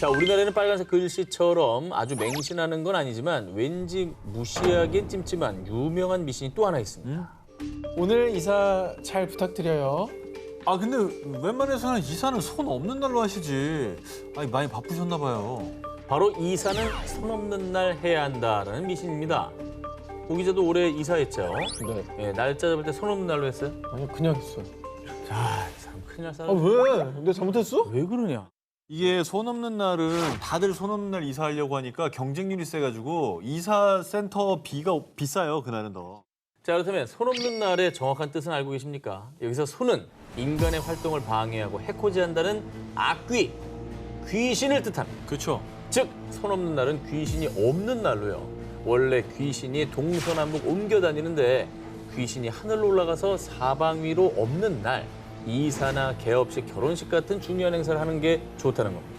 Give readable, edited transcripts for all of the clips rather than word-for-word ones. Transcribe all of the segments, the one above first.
자, 우리나라에는 빨간색 글씨처럼 아주 맹신하는 건 아니지만 왠지 무시하기엔 찜찜한 유명한 미신이 또 하나 있습니다. 오늘 이사 잘 부탁드려요. 아 근데 웬만해서는 이사는 손 없는 날로 하시지. 아니 많이 바쁘셨나 봐요. 바로 이사는 손 없는 날 해야 한다라는 미신입니다. 오 기자도 올해 이사했죠? 네. 예, 날짜 잡을 때 손 없는 날로 했어요? 아니 그냥 했어요. 자, 참 큰일 날 아 사람. 왜? 내가 잘못했어? 왜 그러냐? 이게 손 없는 날은 다들 손 없는 날 이사하려고 하니까 경쟁률이 세가지고 이사 센터 비가 비싸요. 그날은 더. 자, 그렇다면 손 없는 날의 정확한 뜻은 알고 계십니까? 여기서 손은 인간의 활동을 방해하고 해코지한다는 악귀, 귀신을 뜻합니다. 그렇죠. 즉, 손 없는 날은 귀신이 없는 날로요. 원래 귀신이 동서남북 옮겨 다니는데 귀신이 하늘로 올라가서 사방 위로 없는 날, 이사나 개업식, 결혼식 같은 중요한 행사를 하는 게 좋다는 겁니다.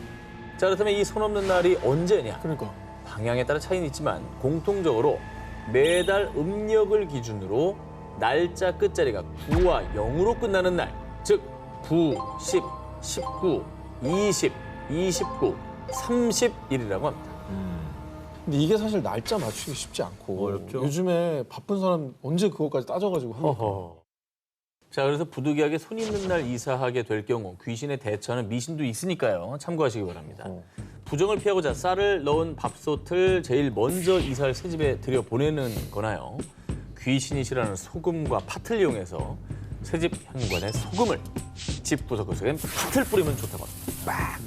자, 그렇다면 이 손 없는 날이 언제냐? 그러니까. 방향에 따라 차이는 있지만 공통적으로 매달 음력을 기준으로 날짜 끝자리가 9와 0으로 끝나는 날, 즉 9, 10, 19, 20, 29, 30일이라고 합니다. 근데 이게 사실 날짜 맞추기 쉽지 않고 어렵죠. 요즘에 바쁜 사람 언제 그것까지 따져가지고 합니까? 허허. 자, 그래서 부득이하게 손 있는 날 이사하게 될 경우 귀신에 대처하는 미신도 있으니까요. 참고하시기 바랍니다. 부정을 피하고자 쌀을 넣은 밥솥을 제일 먼저 이사할 새 집에 들여보내는 거나요. 귀신이 싫어하는 소금과 팥을 이용해서 새집 현관에 소금을, 집 구석구석엔 팥을 뿌리면 좋다고 합니다. 막.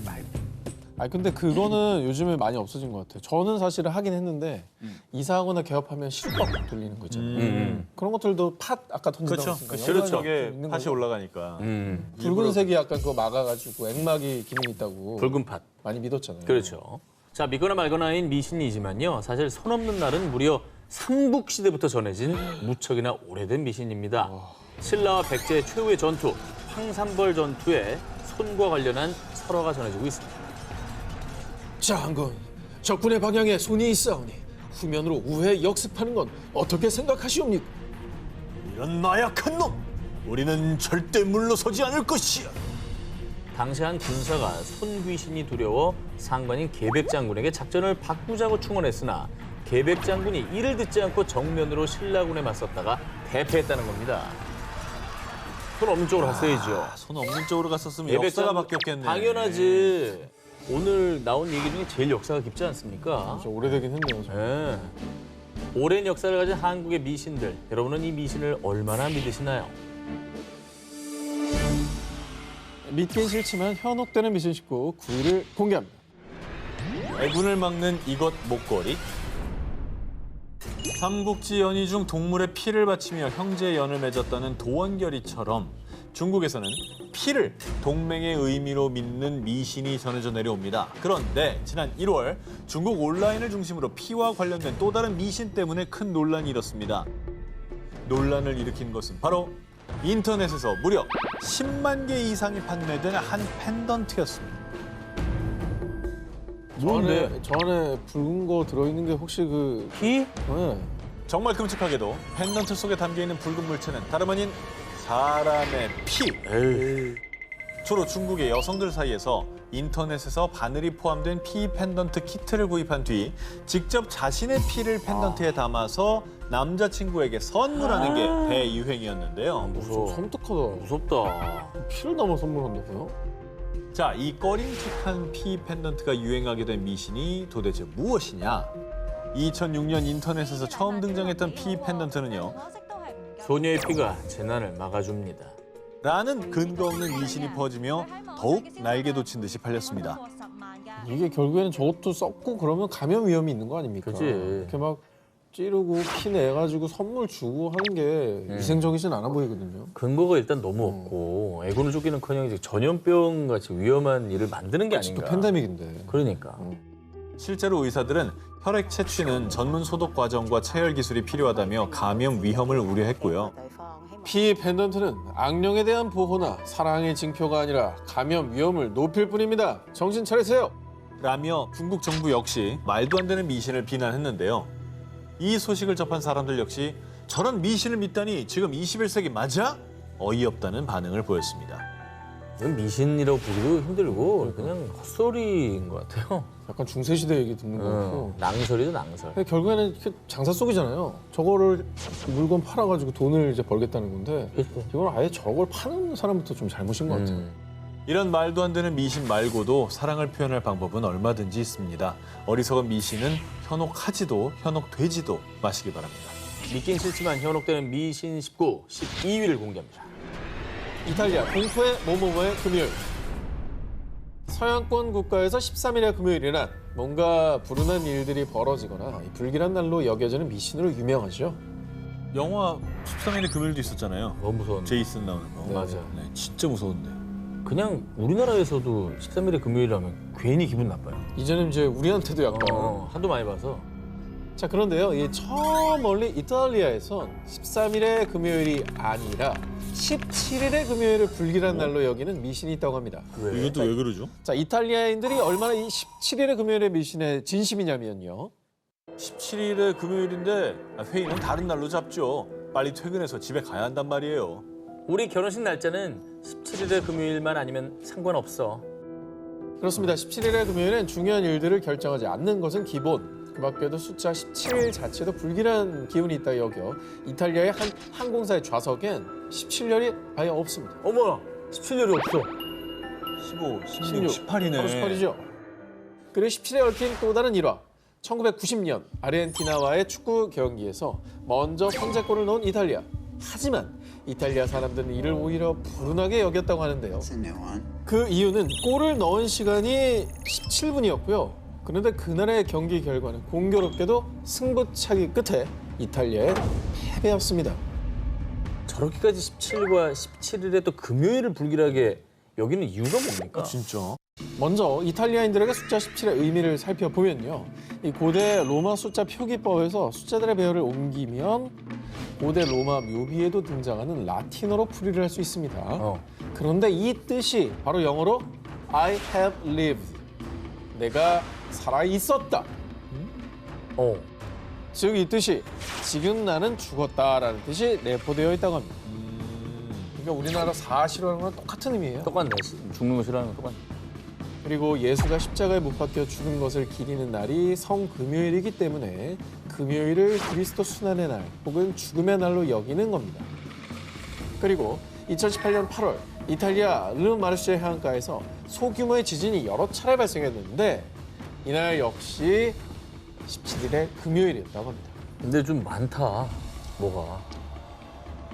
아니 근데 그거는 요즘에 많이 없어진 것 같아요. 저는 사실은 하긴 했는데 이사하거나 개업하면 실밥 돌리는 거 있잖아요. 그런 것들도 팥 아까 던진다고 그렇죠. 했으니까 그렇죠. 연관이 저게 있는 팥이 거죠. 올라가니까. 붉은색이 약간 그거 막아가지고 액막이 기능이 있다고 붉은 팥. 많이 믿었잖아요. 그렇죠. 자, 믿거나 말거나인 미신이지만요. 사실 손 없는 날은 무려 삼국시대부터 전해진 무척이나 오래된 미신입니다. 신라와 백제의 최후의 전투, 황산벌 전투에 손과 관련한 설화가 전해지고 있습니다. 장군, 적군의 방향에 손이 있사오니 후면으로 우회 역습하는 건 어떻게 생각하시옵니까? 이런 나약한 놈! 우리는 절대 물러서지 않을 것이야. 당시 한 군사가 손귀신이 두려워 상관인 계백장군에게 작전을 바꾸자고 충원했으나 계백장군이 이를 듣지 않고 정면으로 신라군에 맞섰다가 대패했다는 겁니다. 손 없는 쪽으로 갔어야죠. 손 없는 쪽으로 갔었으면 역사가 바뀌었겠네. 당연하지. 오늘 나온 얘기 중에 제일 역사가 깊지 않습니까? 좀 오래되긴 했네요. 저. 네. 오랜 역사를 가진 한국의 미신들, 여러분은 이 미신을 얼마나 믿으시나요? 믿긴 싫지만 현혹되는 미신 식구 9위를 공개합니다. 애군을 막는 이것 목걸이. 삼국지 연희 중 동물의 피를 바치며 형제 연을 맺었다는 도원결의처럼 중국에서는 피를 동맹의 의미로 믿는 미신이 전해져 내려옵니다. 그런데 지난 1월 중국 온라인을 중심으로 피와 관련된 또 다른 미신 때문에 큰 논란이 일었습니다. 논란을 일으킨 것은 바로 인터넷에서 무려 10만 개 이상이 판매된 한 펜던트였습니다. 저 안에 붉은 거 들어있는 게 혹시 그... 피? 네. 정말 끔찍하게도 펜던트 속에 담겨있는 붉은 물체는 다름 아닌 사람의 피. 주로 중국의 여성들 사이에서 인터넷에서 바늘이 포함된 피 펜던트 키트를 구입한 뒤 직접 자신의 피를 펜던트에 담아서 남자친구에게 선물하는 게 대유행이었는데요. 무서워. 섬뜩하다. 무섭다. 피를 담아 선물한다고요? 자, 이 꺼림칙한 피 펜던트가 유행하게 된 미신이 도대체 무엇이냐? 2006년 인터넷에서 처음 등장했던 피 펜던트는요. 소녀의 피가 재난을 막아줍니다. 라는 근거 없는 미신이 퍼지며 더욱 날개 돋친 듯이 팔렸습니다. 이게 결국에는 저것도 썩고 그러면 감염 위험이 있는 거 아닙니까? 그치. 이렇게 막 찌르고 피 내가지고 선물 주고 하는 게 위생적이진 않아 보이거든요. 근거가 일단 너무 없고 애군을 쫓기는커녕 이제 전염병 같이 위험한 일을 만드는 게 또 아닌가. 팬데믹인데. 그러니까. 실제로 의사들은 혈액 채취는 전문 소독 과정과 체열 기술이 필요하다며 감염 위험을 우려했고요. 피 펜던트는 악령에 대한 보호나 사랑의 징표가 아니라 감염 위험을 높일 뿐입니다. 정신 차리세요. 라며 중국 정부 역시 말도 안 되는 미신을 비난했는데요. 이 소식을 접한 사람들 역시 저런 미신을 믿다니 지금 21세기 맞아? 어이없다는 반응을 보였습니다. 이건 미신이라고 보기도 힘들고 그냥 헛소리인 것 같아요. 약간 중세시대 얘기 듣는 거 같고. 낭설이죠, 낭설. 근데 결국에는 이렇게 장사 속이잖아요. 저거를 물건 팔아가지고 돈을 이제 벌겠다는 건데 이건 아예 저걸 파는 사람부터 좀 잘못인 것 같아요. 이런 말도 안 되는 미신 말고도 사랑을 표현할 방법은 얼마든지 있습니다. 어리석은 미신은 현혹하지도 현혹되지도 마시기 바랍니다. 믿긴 싫지만 현혹되는 미신 19, 12위를 공개합니다. 이탈리아 공포의 모모모의 금요일. 서양권 국가에서 13일의 금요일이란 뭔가 불운한 일들이 벌어지거나 불길한 날로 여겨지는 미신으로 유명하죠. 영화 13일의 금요일도 있었잖아요. 너무 무서운데. 제이슨 나오는 거. 맞아. 네, 진짜 무서운데. 그냥 우리나라에서도 13일의 금요일이라면 괜히 기분 나빠요. 이제는 이제 우리한테도 약간 하도 많이 봐서. 자 그런데요, 이 저 멀리 이탈리아에선 13일의 금요일이 아니라 17일의 금요일을 불길한 날로 여기는 미신이 있다고 합니다. 왜? 이것도 왜 그러죠? 자 이탈리아인들이 얼마나 이 17일의 금요일의 미신에 진심이냐면요. 17일의 금요일인데 회의는 다른 날로 잡죠. 빨리 퇴근해서 집에 가야 한단 말이에요. 우리 결혼식 날짜는 17일의 금요일만 아니면 상관없어. 그렇습니다. 17일의 금요일엔 중요한 일들을 결정하지 않는 것은 기본. 그 밖에도 숫자 17일 자체도 불길한 기운이 있다 여겨 이탈리아의 한 항공사의 좌석엔 17열이 아예 없습니다. 어머나, 17일이 없어. 15, 16, 18이네. 바로 18이죠. 그리고 17에 얽힌 또 다른 일화. 1990년 아르헨티나와의 축구 경기에서 먼저 선제골을 넣은 이탈리아. 하지만 이탈리아 사람들은 이를 오히려 불운하게 여겼다고 하는데요. 그 이유는 골을 넣은 시간이 17분이었고요. 그런데 그날의 경기 결과는 공교롭게도 승부차기 끝에 이탈리아의 패배였습니다. 저렇게까지 17일과 17일에 또 금요일을 불길하게 여기는 이유가 뭡니까? 진짜? 먼저 이탈리아인들에게 숫자 17의 의미를 살펴보면요. 이 고대 로마 숫자 표기법에서 숫자들의 배열을 옮기면 고대 로마 묘비에도 등장하는 라틴어로 풀이를 할 수 있습니다. 그런데 이 뜻이 바로 영어로 I have lived. 내가 살아 있었다. 즉 이 뜻이 지금 나는 죽었다라는 뜻이 내포되어 있다고 합니다. 그러니까 우리나라 사실화는 거랑 똑같은 의미예요. 똑같네. 죽는 거 싫어하는 거 똑같네. 그리고 예수가 십자가에 못 박혀 죽은 것을 기리는 날이 성금요일이기 때문에 금요일을 그리스도 순환의 날 혹은 죽음의 날로 여기는 겁니다. 그리고 2018년 8월 이탈리아 르마르쉐 해안가에서 소규모의 지진이 여러 차례 발생했는데 이날 역시 17일의 금요일이었다고 합니다. 근데 좀 많다. 뭐가.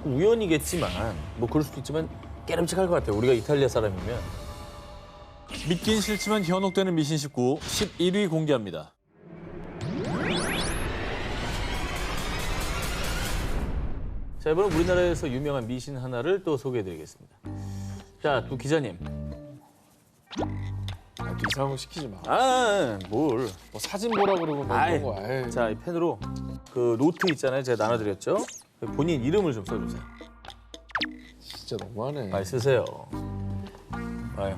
우연이겠지만 뭐 그럴 수도 있지만 깨름직할 것 같아요. 우리가 이탈리아 사람이면. 믿긴 싫지만 현혹되는 미신 19, 11위 공개합니다. 자, 이번엔 우리나라에서 유명한 미신 하나를 또 소개해드리겠습니다. 자, 두 기자님. 또 이상한 거 시키지 마. 뭘. 뭐 사진 보라 그러고 뭐 아이, 이런 거. 아이. 자, 이 펜으로 그 노트 있잖아요. 제가 나눠드렸죠. 본인 이름을 좀 써주세요. 진짜 너무하네. 많이 쓰세요. 아유.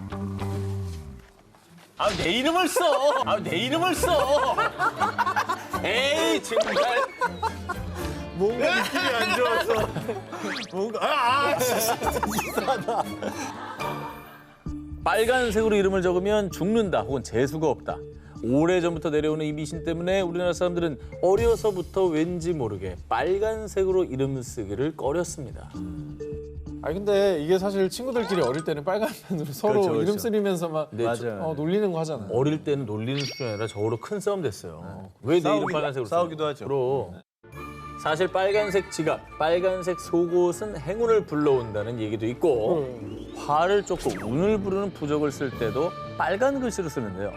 내 이름을 써! 내 이름을 써! 에이, 정말. 뭔가 느낌이 안 좋았어. 뭔가 진짜. 빨간색으로 이름을 적으면 죽는다 혹은 재수가 없다. 오래전부터 내려오는 이 미신 때문에 우리나라 사람들은 어려서부터 왠지 모르게 빨간색으로 이름 쓰기를 꺼렸습니다. 아니 근데 이게 사실 친구들끼리 어릴 때는 빨간 펜으로 서로 그렇죠, 이름 그렇죠. 쓰리면서 막 네, 맞아요. 놀리는 거 하잖아요. 어릴 때는 놀리는 수준이 아니라 저거로 큰 싸움 됐어요. 왜 내 이름 빨간색으로 싸우기도 쓰냐. 하죠. 그럼. 사실 빨간색 지갑, 빨간색 속옷은 행운을 불러온다는 얘기도 있고 화를 쫓고 운을 부르는 부적을 쓸 때도 빨간 글씨로 쓰는데요.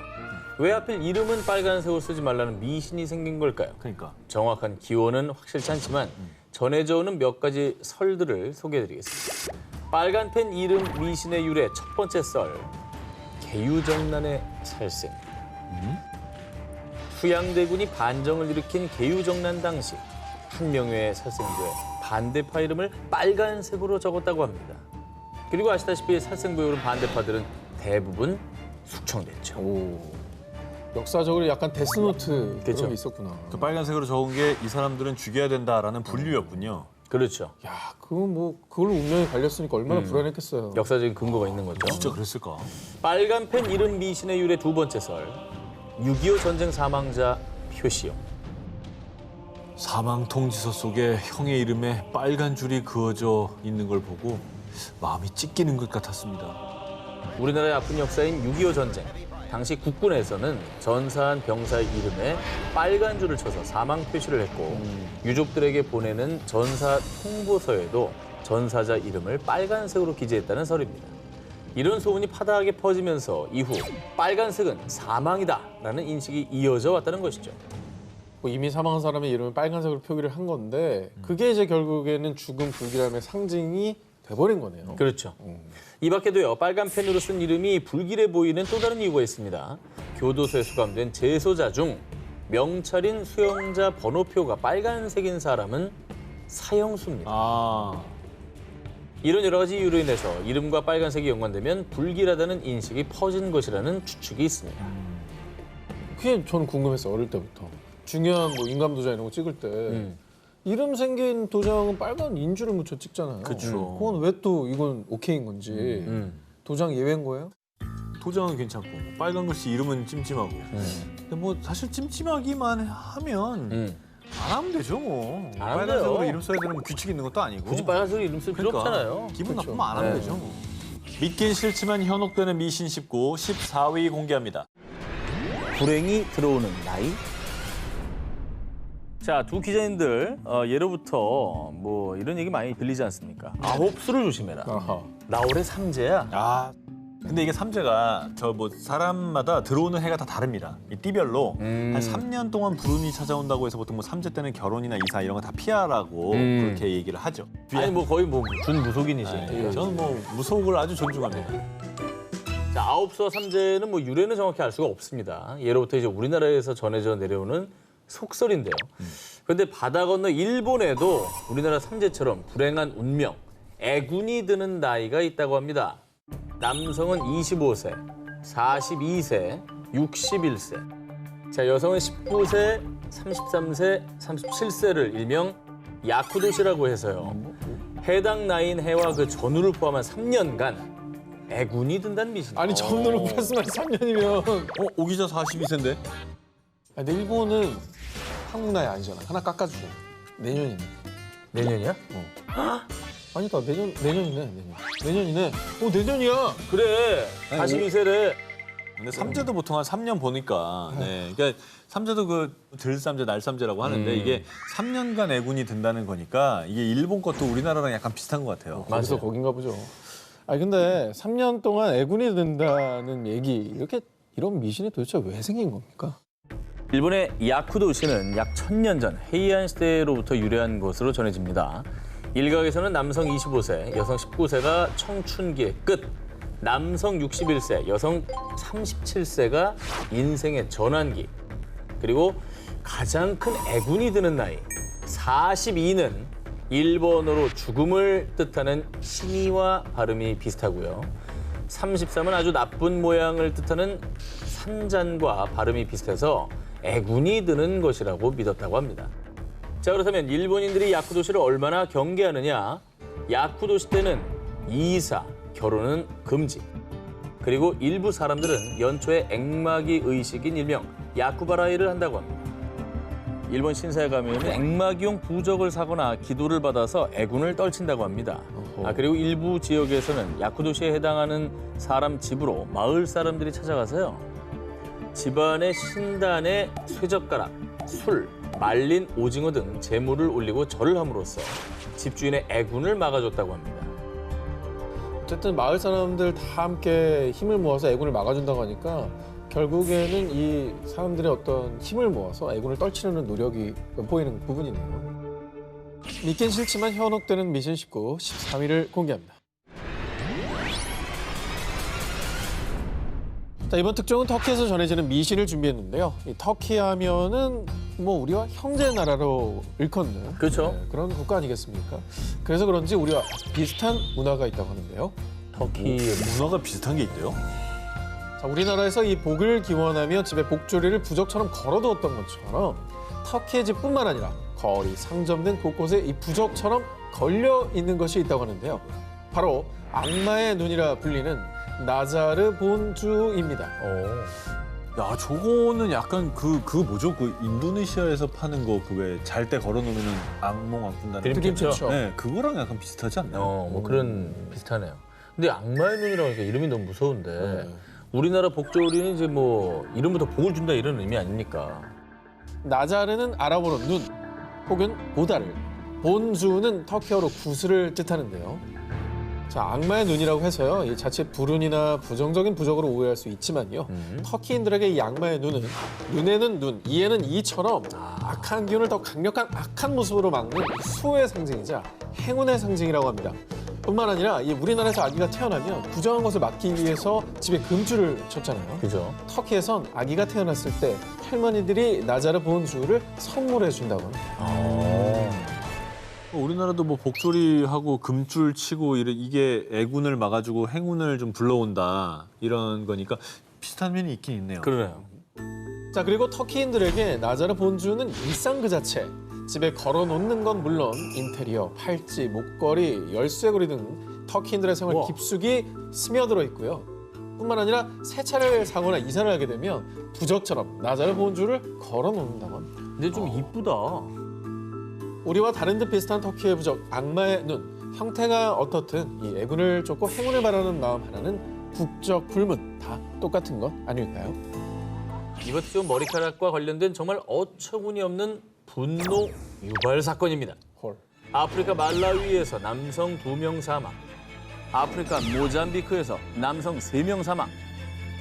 왜 하필 이름은 빨간색으로 쓰지 말라는 미신이 생긴 걸까요? 그러니까. 정확한 기원은 확실치 않지만 전해져 오는 몇 가지 설들을 소개해드리겠습니다. 빨간 펜 이름 미신의 유래 첫 번째 썰. 개유정난의 살생. 후양대군이 반정을 일으킨 개유정난 당시 한 명의 살생부에 반대파 이름을 빨간색으로 적었다고 합니다. 그리고 아시다시피 살생부에 오른 반대파들은 대부분 숙청됐죠. 역사적으로 약간 데스노트 그쵸. 그런 게 있었구나. 그 빨간색으로 적은 게 이 사람들은 죽여야 된다라는 분류였군요. 그렇죠. 야, 그건 뭐 그걸로 운명이 갈렸으니까 얼마나 불안했겠어요. 역사적인 근거가 있는 거죠. 진짜 그랬을까? 빨간 펜 이름 미신의 유래 두 번째 설. 6.25 전쟁 사망자 표시요. 사망 통지서 속에 형의 이름에 빨간 줄이 그어져 있는 걸 보고 마음이 찢기는 것 같았습니다. 우리나라의 아픈 역사인 6.25 전쟁. 당시 국군에서는 전사한 병사의 이름에 빨간 줄을 쳐서 사망 표시를 했고 유족들에게 보내는 전사 통보서에도 전사자 이름을 빨간색으로 기재했다는 설입니다. 이런 소문이 파다하게 퍼지면서 이후 빨간색은 사망이다라는 인식이 이어져 왔다는 것이죠. 뭐 이미 사망한 사람의 이름을 빨간색으로 표기를 한 건데 그게 이제 결국에는 죽음 불길함의 상징이 돼버린 거네요. 그렇죠. 이 밖에도요, 빨간 펜으로 쓴 이름이 불길해 보이는 또 다른 이유가 있습니다. 교도소에 수감된 재소자 중 명찰인 수용자 번호표가 빨간색인 사람은 사형수입니다. 아, 이런 여러 가지 이유로 인해서 이름과 빨간색이 연관되면 불길하다는 인식이 퍼진 것이라는 추측이 있습니다. 그게 저는 궁금했어요, 어릴 때부터. 중요한 뭐 인감 도장 이런 거 찍을 때 이름 생긴 도장은 빨간 인주를 묻혀 찍잖아요. 그쵸. 그건 왜 또 이건 오케이인 건지. 도장 예외인 거예요? 도장은 괜찮고 빨간 글씨 이름은 찜찜하고. 근데 뭐 사실 찜찜하기만 하면 안 하면 되죠 뭐. 안 하면 빨간색으로 돼요. 이름 써야 되는 뭐 규칙이 있는 것도 아니고. 굳이 빨간색으로 이름 쓸 필요 그러니까 없잖아요. 기분 그렇죠. 나쁘면 안 하면 네. 되죠 뭐. 믿긴 싫지만 현혹되는 미신 19 14위 공개합니다. 불행이 들어오는 나이? 자, 두 기자님들 예로부터 뭐 이런 얘기 많이 들리지 않습니까? 아홉 수를 조심해라. 아하. 나 올해 삼재야. 아, 근데 이게 삼재가 저 뭐 사람마다 들어오는 해가 다 다릅니다. 이 띠별로 한 3년 동안 불운이 찾아온다고 해서 보통 뭐 삼재 때는 결혼이나 이사 이런 거 다 피하라고 그렇게 얘기를 하죠. 아니 뭐 거의 뭐 준무속인이지. 저는 뭐 무속을 아주 존중합니다. 자, 아홉 수와 삼재는 뭐 유래는 정확히 알 수가 없습니다. 예로부터 이제 우리나라에서 전해져 내려오는 속설인데요. 그런데 바다 건너 일본에도 우리나라 삼재처럼 불행한 운명, 애군이 드는 나이가 있다고 합니다. 남성은 25세, 42세, 61세. 자, 여성은 19세, 33세, 37세를 일명 야쿠도시라고 해서요. 해당 나이인 해와 그 전후를 포함한 3년간 애군이 든다는 미신입니다. 아니 전으로 플러스만 3년이면. 오 기자 42세인데? 근데 일본은 한국 나이 아니잖아. 하나 깎아주고. 내년이네. 내년이야? 아니다, 내년이네. 내년이네. 오, 내년이야. 그래, 42세래. 근데 삼재도 보통 한 3년 보니까. 네. 그러니까 삼재도 그 들삼재, 날삼재라고 하는데 이게 3년간 애군이 든다는 거니까 이게 일본 것도 우리나라랑 약간 비슷한 것 같아요. 거기서 거긴가 보죠. 아니 근데 3년 동안 애군이 된다는 얘기 이런 미신이 도대체 왜 생긴 겁니까? 일본의 야쿠도시는 약 1000년 전 헤이안 시대로부터 유래한 것으로 전해집니다. 일각에서는 남성 25세, 여성 19세가 청춘기의 끝, 남성 61세, 여성 37세가 인생의 전환기, 그리고 가장 큰 애군이 드는 나이 42는 일본어로 죽음을 뜻하는 시니와 발음이 비슷하고요. 33은 아주 나쁜 모양을 뜻하는 산잔과 발음이 비슷해서 애군이 드는 것이라고 믿었다고 합니다. 자, 그렇다면 일본인들이 야쿠도시를 얼마나 경계하느냐? 야쿠도시 때는 이사, 결혼은 금지. 그리고 일부 사람들은 연초에 액마기 의식인 일명 야쿠바라이를 한다고 합니다. 일본 신사에 가면 액마기용 부적을 사거나 기도를 받아서 애군을 떨친다고 합니다. 그리고 일부 지역에서는 야쿠도시에 해당하는 사람 집으로 마을 사람들이 찾아가서요. 집안의 신단에 쇠젓가락, 술, 말린 오징어 등 제물을 올리고 절을 함으로써 집주인의 애군을 막아줬다고 합니다. 어쨌든 마을 사람들 다 함께 힘을 모아서 애군을 막아준다고 하니까 결국에는 이 사람들의 어떤 힘을 모아서 애군을 떨치려는 노력이 보이는 부분이네요. 믿긴 싫지만 현혹되는 미신 19, 13위를 공개합니다. 자, 이번 특종은 터키에서 전해지는 미신을 준비했는데요. 이 터키 하면은 뭐 우리와 형제 나라로 일컫는 그렇죠. 그런 국가 아니겠습니까? 그래서 그런지 우리와 비슷한 문화가 있다고 하는데요. 터키 문화가 비슷한 게 있대요? 자, 우리나라에서 이 복을 기원하며 집에 복조리를 부적처럼 걸어두었던 것처럼 터키의 집뿐만 아니라 거리, 상점 등 곳곳에 이 부적처럼 걸려 있는 것이 있다고 하는데요. 바로 악마의 눈이라 불리는 나자르 본주입니다. 야, 저거는 약간 그 뭐죠? 그 인도네시아에서 파는 거 그 왜 잘 때 걸어놓으면은 악몽 안 꾼다는 거. 드림캐쳐. 네, 그거랑 약간 비슷하지 않나요? 뭐 그런 비슷하네요. 근데 악마의 눈이라고 하니까 이름이 너무 무서운데 우리나라 복조리는 이제 뭐 이름부터 복을 준다 이런 의미 아닙니까? 나자르는 아랍어로 눈 혹은 보다를, 본주는 터키어로 구슬을 뜻하는데요. 자, 악마의 눈이라고 해서요, 이 자칫 불운이나 부정적인 부적으로 오해할 수 있지만요. 터키인들에게 이 악마의 눈은 눈에는 눈, 이에는 이처럼 악한 기운을 더 강력한 악한 모습으로 막는 수호의 상징이자 행운의 상징이라고 합니다. 뿐만 아니라 이 우리나라에서 아기가 태어나면 부정한 것을 막기 위해서 집에 금줄을 쳤잖아요. 그죠? 터키에선 아기가 태어났을 때 할머니들이 나자르 본주를 선물해 준다고 합니다. 우리나라도 뭐 복조리하고 금줄 치고 이게 애군을 막아주고 행운을 좀 불러온다 이런 거니까 비슷한 면이 있긴 있네요. 그러네요. 자, 그리고 터키인들에게 나자르 본주는 일상 그 자체. 집에 걸어놓는 건 물론 인테리어, 팔찌, 목걸이, 열쇠고리 등 터키인들의 생활 우와. 깊숙이 스며들어 있고요. 뿐만 아니라 새 차를 사거나 이사를 하게 되면 부적처럼 나자르 본주를 걸어놓는다고 합니다. 근데 좀 이쁘다. 우리와 다른 듯 비슷한 터키의 부적 악마의 눈. 형태가 어떻든 이 애군을 쫓고 행운을 바라는 마음 하나는 국적 불문. 다 똑같은 것 아닐까요? 이것도 좀 머리카락과 관련된 정말 어처구니 없는 분노 유발 사건입니다. 헐. 아프리카 말라위에서 남성 2명 사망. 아프리카 모잠비크에서 남성 3명 사망.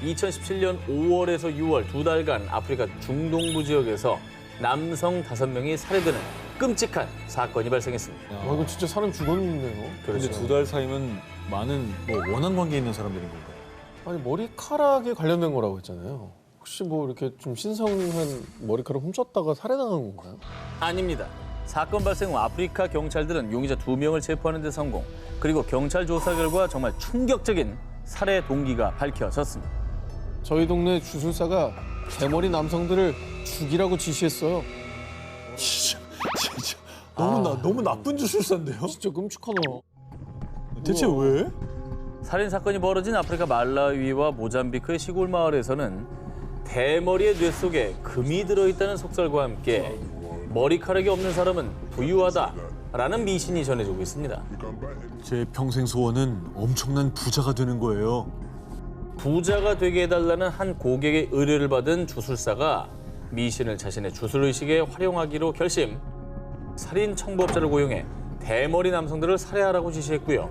2017년 5월에서 6월 2달간 아프리카 중동부 지역에서 남성 5명이 살해되는 끔찍한 사건이 발생했습니다. 와, 이거 진짜 사람 죽었네요. 근데 2달 사이면 많은 뭐 원한 관계에 있는 사람들인 건가요? 아니, 머리카락에 관련된 거라고 했잖아요. 혹시 뭐 이렇게 좀 신성한 머리카락 훔쳤다가 살해당한 건가요? 아닙니다. 사건 발생 후 아프리카 경찰들은 용의자 2명을 체포하는 데 성공. 그리고 경찰 조사 결과 정말 충격적인 살해 동기가 밝혀졌습니다. 저희 동네 주술사가 대머리 남성들을 죽이라고 지시했어요. 진짜 너무 나쁜 주술사인데요? 진짜 끔찍하다. 대체 왜? 살인 사건이 벌어진 아프리카 말라위와 모잠비크의 시골 마을에서는 대머리의 뇌 속에 금이 들어있다는 속설과 함께 머리카락이 없는 사람은 부유하다라는 미신이 전해지고 있습니다. 제 평생 소원은 엄청난 부자가 되는 거예요. 부자가 되게 해달라는 한 고객의 의뢰를 받은 주술사가 미신을 자신의 주술의식에 활용하기로 결심. 살인 청부업자를 고용해 대머리 남성들을 살해하라고 지시했고요.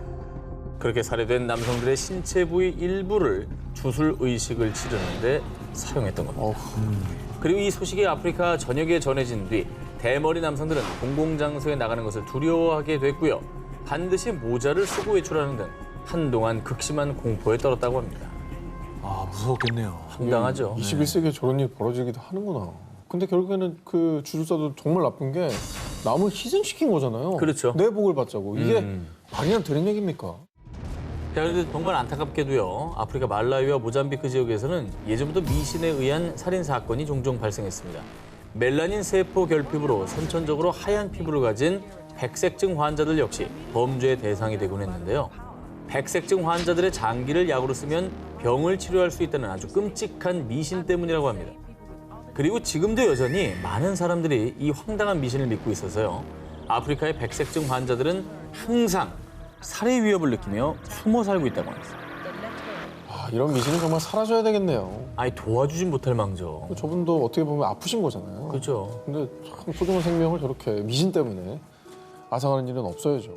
그렇게 살해된 남성들의 신체 부위 일부를 주술의식을 치르는데 사용했던 겁니다. 그리고 이 소식이 아프리카 전역에 전해진 뒤 대머리 남성들은 공공장소에 나가는 것을 두려워하게 됐고요. 반드시 모자를 쓰고 외출하는 등 한동안 극심한 공포에 떨었다고 합니다. 아, 무서웠겠네요. 황당하죠. 21세기에 저런 일이 벌어지기도 하는구나. 근데 결국에는 그 주술사도 정말 나쁜 게 남을 희생시킨 거잖아요. 그렇죠. 내 복을 받자고. 이게 말이나 되는 얘기입니까? 자, 그런데 정말 안타깝게도요. 아프리카 말라위와 모잠비크 지역에서는 예전부터 미신에 의한 살인 사건이 종종 발생했습니다. 멜라닌 세포 결핍으로 선천적으로 하얀 피부를 가진 백색증 환자들 역시 범죄의 대상이 되곤 했는데요. 백색증 환자들의 장기를 약으로 쓰면 병을 치료할 수 있다는 아주 끔찍한 미신 때문이라고 합니다. 그리고 지금도 여전히 많은 사람들이 이 황당한 미신을 믿고 있어서요. 아프리카의 백색증 환자들은 항상 살해 위협을 느끼며 숨어 살고 있다고 합니다. 아, 이런 미신은 정말 사라져야 되겠네요. 아니 도와주진 못할 망정. 저분도 어떻게 보면 아프신 거잖아요. 그렇죠. 근데 참 소중한 생명을 저렇게 미신 때문에 앗아가는 일은 없어야죠.